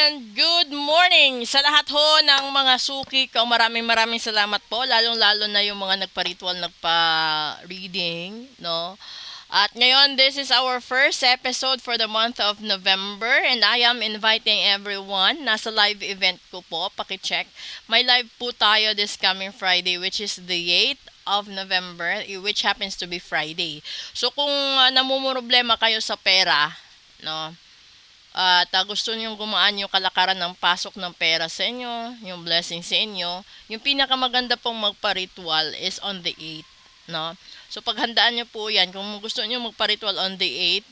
And good morning sa lahat ho ng mga suki ko. Maraming salamat po, lalong-lalo na yung mga nagpa-ritual, nagpa-reading, no? At ngayon, this is our first episode for the month of November and I am inviting everyone. Nasa live event ko po, paki-check. May live po tayo this coming Friday, which is the 8th of November, which happens to be Friday. So kung namumroblema kayo sa pera, no? At gusto nyo gumaan yung kalakaran ng pasok ng pera sa inyo, yung blessing sa inyo, yung pinakamaganda pong magpa-ritual is on the 8th, no? So paghandaan nyo po yan, kung gusto nyo magpa-ritual on the 8th,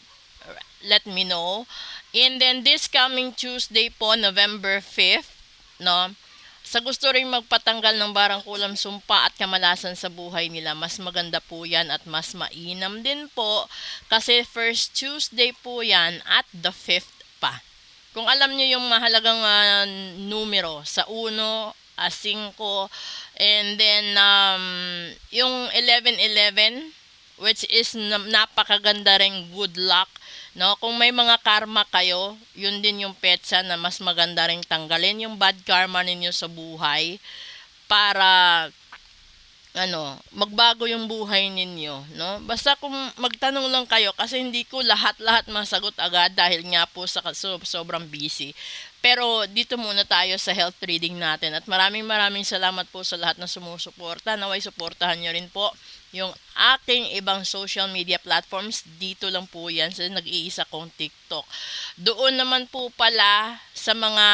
let me know. And then this coming Tuesday po, November 5th, no? Sa gusto rin magpatanggal ng barang kulam sumpa at kamalasan sa buhay nila, mas maganda po yan at mas mainam din po kasi first Tuesday po yan at the 5th pa. Kung alam niyo yung mahalagang numero sa 1, 5, and then yung 11-11, which is napakaganda ring good luck, no? Kung may mga karma kayo, yun din yung petsa na mas maganda ring tanggalin yung bad karma ninyo sa buhay para magbago yung buhay ninyo, no? Basta kung magtanong lang kayo kasi hindi ko lahat masagot agad dahil nga po sa sobrang busy. Pero dito muna tayo sa health reading natin at maraming salamat po sa lahat na sumusuporta. Naway suportahan nyo rin po yung aking ibang social media platforms. Dito lang po yan sa nag-iisa kong TikTok. Doon naman po pala sa mga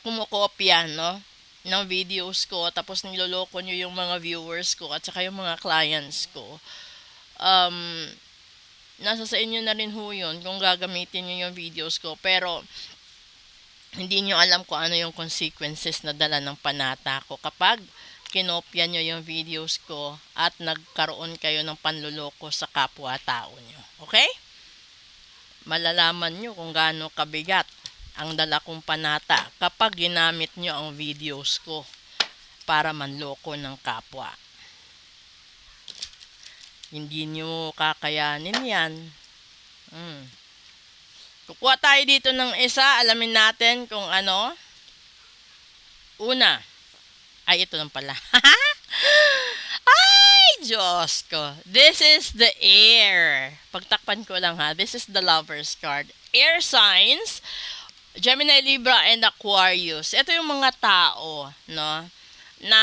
kumukopya, no, ng videos ko, tapos niloloko nyo yung mga viewers ko at saka yung mga clients ko. Nasa sa inyo na rin ho yun kung gagamitin nyo yung videos ko, pero hindi nyo alam kung ano yung consequences na dala ng panata ko kapag kinopya nyo yung videos ko at nagkaroon kayo ng panluloko sa kapwa-tao nyo. Okay? Malalaman nyo kung gaano kabigat ang dala kong panata kapag ginamit nyo ang videos ko para manloko ng kapwa. Hindi nyo kakayanin yan. Kukuha tayo dito ng isa. Alamin natin kung ano. Una. Ay, ito lang pala. Ay, Diyos ko. This is the air. Pagtakpan ko lang ha. This is the lover's card. Air signs, Gemini, Libra, and Aquarius. Ito yung mga tao, no, na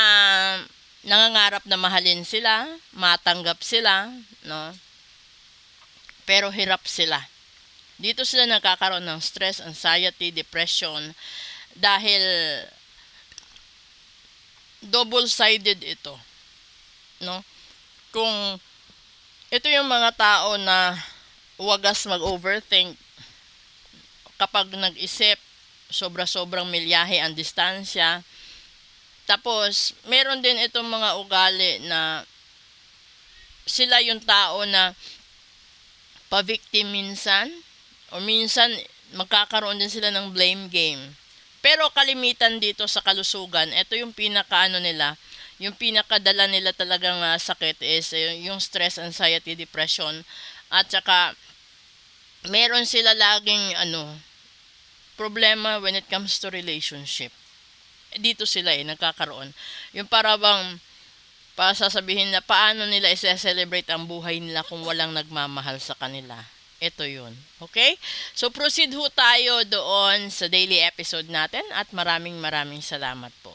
nangangarap na mahalin sila, matanggap sila, no, pero hirap sila. Dito sila nagkakaroon ng stress, anxiety, depression, dahil double-sided ito, no? Kung ito yung mga tao na wagas mag-overthink, kapag nag-isip, sobrang milyahe ang distansya. Tapos, meron din itong mga ugali na sila yung tao na pa-victim minsan, o minsan magkakaroon din sila ng blame game. Pero kalimitan dito sa kalusugan, ito yung nila, yung pinakadala nila talagang sakit is yung stress, anxiety, depression, at saka meron sila laging problema when it comes to relationship. Dito sila nagkakaroon. Yung para bang sasabihin na paano nila i-celebrate ang buhay nila kung walang nagmamahal sa kanila. Ito yun. Okay? So proceed ho tayo doon sa daily episode natin at maraming salamat po.